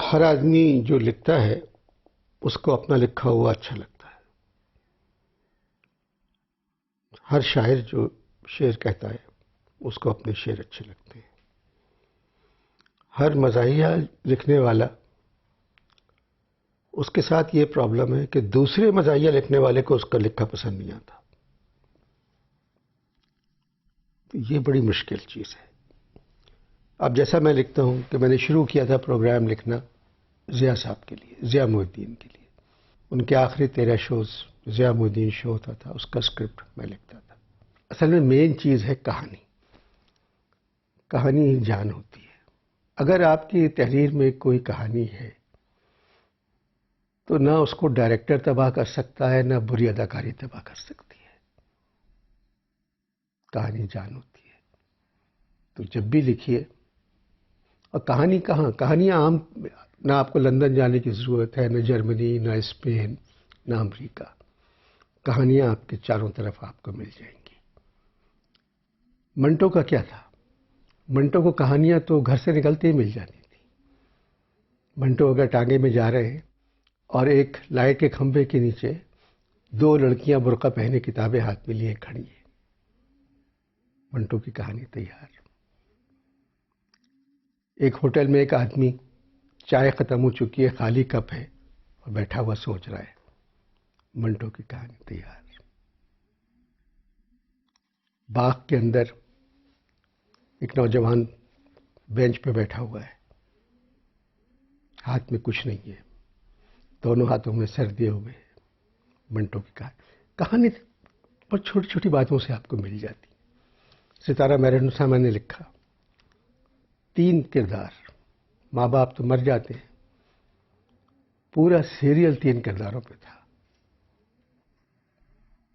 ہر آدمی جو لکھتا ہے اس کو اپنا لکھا ہوا اچھا لگتا ہے. ہر شاعر جو شعر کہتا ہے اس کو اپنے شعر اچھے لگتے ہیں. ہر مزاحیہ لکھنے والا اس کے ساتھ یہ پرابلم ہے کہ دوسرے مزاحیہ لکھنے والے کو اس کا لکھا پسند نہیں آتا. تو یہ بڑی مشکل چیز ہے. اب جیسا میں لکھتا ہوں کہ میں نے شروع کیا تھا پروگرام لکھنا ضیاء صاحب کے لیے، ضیاء محی الدین کے لیے. ان کے آخری 13 شوز ضیاء محی الدین شو ہوتا تھا، اس کا اسکرپٹ میں لکھتا تھا. اصل میں مین چیز ہے کہانی. کہانی ہی جان ہوتی ہے. اگر آپ کی تحریر میں کوئی کہانی ہے تو نہ اس کو ڈائریکٹر تباہ کر سکتا ہے، نہ بری اداکاری تباہ کر سکتی ہے. کہانی جان ہوتی ہے. تو جب بھی لکھیے، اور کہانی کہاں، کہانیاں عام، نہ آپ کو لندن جانے کی ضرورت ہے، نہ جرمنی، نہ اسپین، نہ امریکہ. کہانیاں آپ کے چاروں طرف آپ کو مل جائیں گی. منٹو کا کیا تھا؟ منٹو کو کہانیاں تو گھر سے نکلتے ہی مل جاتی تھی. منٹو اگر ٹانگے میں جا رہے ہیں اور ایک لائٹ کے کھمبے کے نیچے 2 لڑکیاں برقع پہنے کتابیں ہاتھ میں لیے کھڑی ہیں، منٹو کی کہانی تیار. ایک ہوٹل میں ایک آدمی، چائے ختم ہو چکی ہے، خالی کپ ہے اور بیٹھا ہوا سوچ رہا ہے، منٹو کی کہانی تیار. باغ کے اندر ایک نوجوان بینچ پہ بیٹھا ہوا ہے، ہاتھ میں کچھ نہیں ہے، دونوں ہاتھوں میں سر دیے ہوئے ہیں. منٹو کی کہانی بہت چھوٹی چھوٹی باتوں سے آپ کو مل جاتی. ستارہ مہرنسا میں نے لکھا، 3 کردار، ماں باپ تو مر جاتے ہیں، پورا سیریل 3 کرداروں پہ تھا،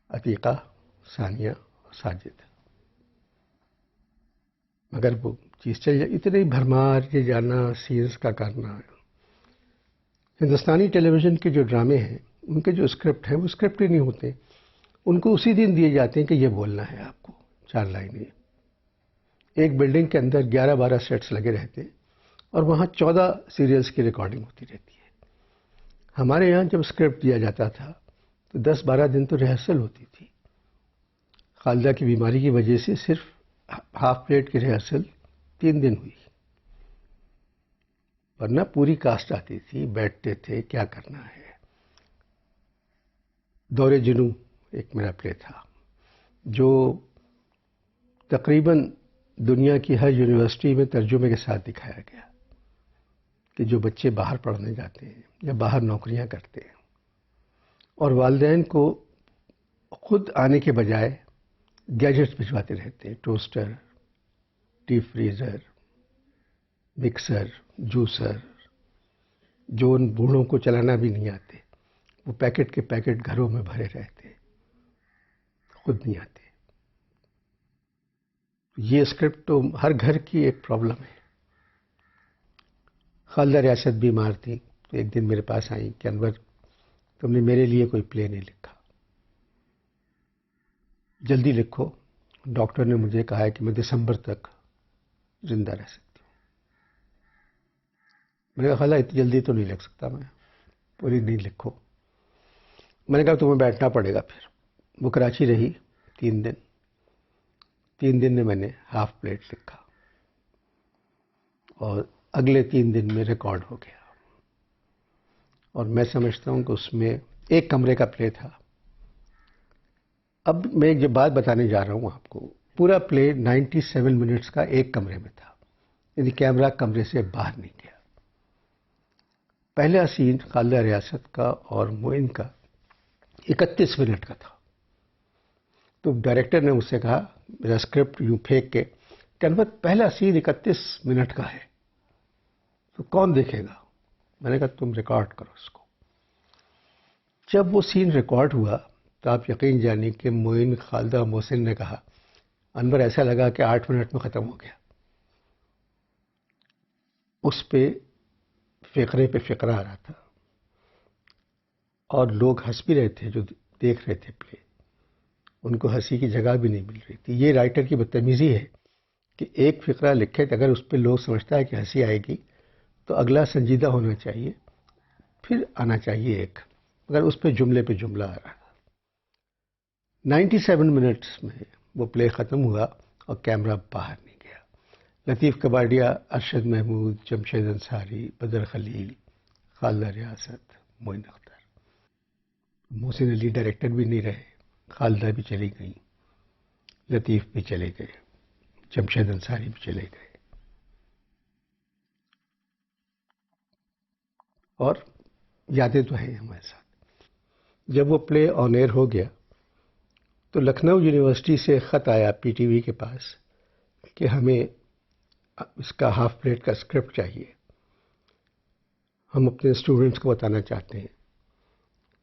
عتیقہ، ثانیہ اور ساجد. مگر وہ چیز چل جائے، اتنے بھرمار کے جانا، سینس کا کرنا. ہندوستانی ٹیلی ویژن کے جو ڈرامے ہیں ان کے جو اسکرپٹ ہیں وہ اسکرپٹ ہی نہیں ہوتے، ان کو اسی دن دیے جاتے ہیں کہ یہ بولنا ہے آپ کو 4 لائنیں. ایک بلڈنگ کے اندر 11-12 سیٹس لگے رہتے ہیں اور وہاں 14 سیریلز کی ریکارڈنگ ہوتی رہتی ہے. ہمارے یہاں جب اسکرپٹ دیا جاتا تھا تو 10-12 دن تو ریہرسل ہوتی تھی. خالدہ کی بیماری کی وجہ سے صرف ہاف پلیٹ کی ریہرسل 3 دن ہوئی، ورنہ پوری کاسٹ آتی تھی، بیٹھتے تھے کیا کرنا ہے. دور جنوں ایک میرا پلے تھا جو تقریباً دنیا کی ہر یونیورسٹی میں ترجمے کے ساتھ دکھایا گیا کہ جو بچے باہر پڑھنے جاتے ہیں یا باہر نوکریاں کرتے ہیں اور والدین کو خود آنے کے بجائے گیجٹس بھجواتے رہتے ہیں، toaster, deep freezer, mixer, juicer, جو ان بوڑھوں کو چلانا بھی نہیں آتے، وہ پیکٹ کے پیکٹ گھروں میں بھرے رہتے، خود نہیں آتے. یہ اسکرپٹ تو ہر گھر کی ایک پرابلم ہے. خالدہ ریاست بیمار تھی تو ایک دن میرے پاس آئی کہ انور تم نے میرے لیے کوئی پلے نہیں لکھا، جلدی لکھو. ڈاکٹر نے مجھے کہا ہے کہ میں دسمبر تک زندہ رہ سکتی ہوں. میں نے کہا خالہ اتنی جلدی تو نہیں لکھ سکتا میں، پوری نہیں لکھو. میں نے کہا تمہیں بیٹھنا پڑے گا. پھر وہ کراچی رہی 3 دن. 3 دن میں نے ہاف پلیٹ لکھا اور اگلے 3 دن میں ریکارڈ ہو گیا. اور میں سمجھتا ہوں کہ اس میں ایک کمرے کا پلے تھا. اب میں جو بات بتانے جا رہا ہوں آپ کو، پورا پلے 97 منٹس کا ایک کمرے میں تھا، یعنی کیمرہ کمرے سے باہر نہیں گیا. پہلا سین خالدہ ریاست کا اور معین کا 31 منٹ کا تھا. تو ڈائریکٹر نے مجھ سے کہا، میرا اسکرپٹ یوں پھینک کے، کہ انور پہلا سین 31 منٹ کا ہے تو کون دیکھے گا؟ میں نے کہا تم ریکارڈ کرو اس کو. جب وہ سین ریکارڈ ہوا تو آپ یقین جانیں کہ معین، خالدہ، محسن نے کہا انور ایسا لگا کہ 8 منٹ میں ختم ہو گیا. اس پہ فقرے پہ فقرہ آ رہا تھا اور لوگ ہنس بھی رہے تھے جو دیکھ رہے تھے پلے، ان کو ہنسی کی جگہ بھی نہیں مل رہی تھی. یہ رائٹر کی بدتمیزی ہے کہ ایک فقرہ لکھے تو اگر اس پہ لوگ سمجھتا ہے کہ ہنسی آئے گی تو اگلا سنجیدہ ہونا چاہیے، پھر آنا چاہیے ایک، مگر اس پہ جملہ آ رہا تھا۔ 97 منٹس میں وہ پلے ختم ہوا اور کیمرہ باہر نہیں گیا۔ لطیف کباڈیا، ارشد محمود، جمشید انصاری، بدر خلیل، خالدہ ریاست، معین اختر۔ محسن علی ڈائریکٹر بھی نہیں رہے، خالدہ بھی چلی گئیں، لطیف بھی چلے گئے، جمشید انصاری بھی چلے گئے، اور یادیں تو ہیں ہمارے ساتھ۔ جب وہ پلے آن ایئر ہو گیا تو لکھنؤ یونیورسٹی سے خط آیا پی ٹی وی کے پاس کہ ہمیں اس کا ہاف پلیٹ کا اسکرپٹ چاہیے، ہم اپنے اسٹوڈنٹس کو بتانا چاہتے ہیں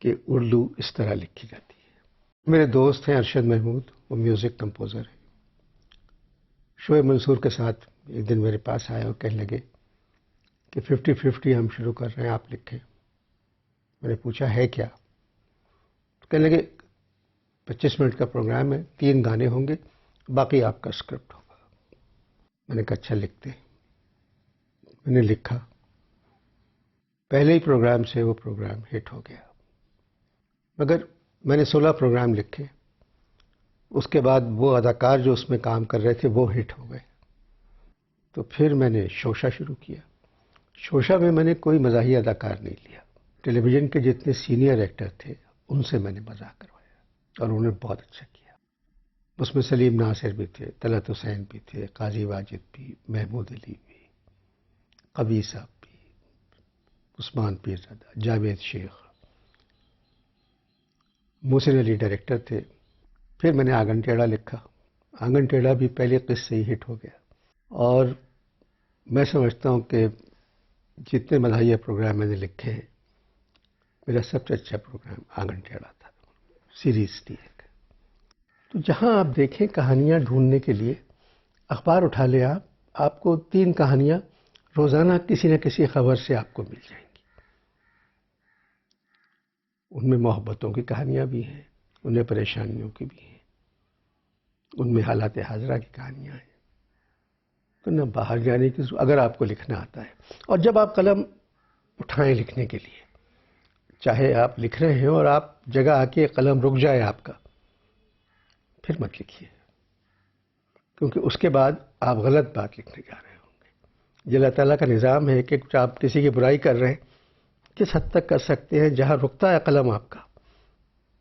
کہ اردو اس طرح لکھی جاتی ہے۔ میرے دوست ہیں ارشد محمود، وہ میوزک کمپوزر ہیں، شعیب منصور کے ساتھ ایک دن میرے پاس آئے اور کہنے لگے کہ 50-50 ہم شروع کر رہے ہیں، آپ لکھیں۔ میں نے پوچھا ہے کیا؟ تو کہنے لگے 25 منٹ کا پروگرام ہے، 3 گانے ہوں گے، باقی آپ کا اسکرپٹ ہوگا۔ میں نے کہا اچھا لکھتے ہیں۔ میں نے لکھا، پہلے ہی پروگرام سے وہ پروگرام ہٹ ہو گیا، مگر میں نے 16 پروگرام لکھے، اس کے بعد وہ اداکار جو اس میں کام کر رہے تھے وہ ہٹ ہو گئے، تو پھر میں نے شوشا شروع کیا۔ شوشا میں میں نے کوئی مزاحیہ اداکار نہیں لیا، ٹیلی ویژن کے جتنے سینئر ایکٹر تھے ان سے میں نے مزاح کروایا اور انہوں نے بہت اچھا کیا۔ اس میں سلیم ناصر بھی تھے، طلعت حسین بھی تھے، قاضی واجد بھی، محمود علی بھی، قوی صاحب بھی، عثمان پیرزادہ، جاوید شیخ، محسن علی ڈائریکٹر تھے۔ پھر میں نے آنگن ٹیڑھا لکھا، آنگن ٹیڑھا بھی پہلے قصے ہی ہٹ ہو گیا، اور میں سمجھتا ہوں کہ جتنے مزاحیہ پروگرام میں نے لکھے ہیں، میرا سب سے اچھا پروگرام آنگن ٹیڑھا تھا، سیریز تھی ایک۔ تو جہاں آپ دیکھیں کہانیاں ڈھونڈنے کے لیے اخبار اٹھا لیں، آپ کو 3 کہانیاں روزانہ کسی نہ کسی خبر سے آپ کو مل جائیں گی۔ ان میں محبتوں کی کہانیاں بھی ہیں، ان میں پریشانیوں کی بھی ہیں، ان میں حالات حاضرہ کی کہانیاں ہیں۔ تو نہ باہر جانے کی اگر آپ کو لکھنا آتا ہے، اور جب آپ قلم اٹھائیں لکھنے کے لیے، چاہے آپ لکھ رہے ہیں اور آپ جگہ آ کے قلم رک جائے آپ کا، پھر مت لکھیے، کیونکہ اس کے بعد آپ غلط بات لکھنے جا رہے ہوں گے۔ یہ اللہ تعالیٰ کا نظام ہے کہ آپ کسی کی برائی کر رہے ہیں، کس حد تک کر سکتے ہیں، جہاں رکتا ہے قلم آپ کا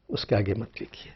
اس کے آگے مت لکھیے۔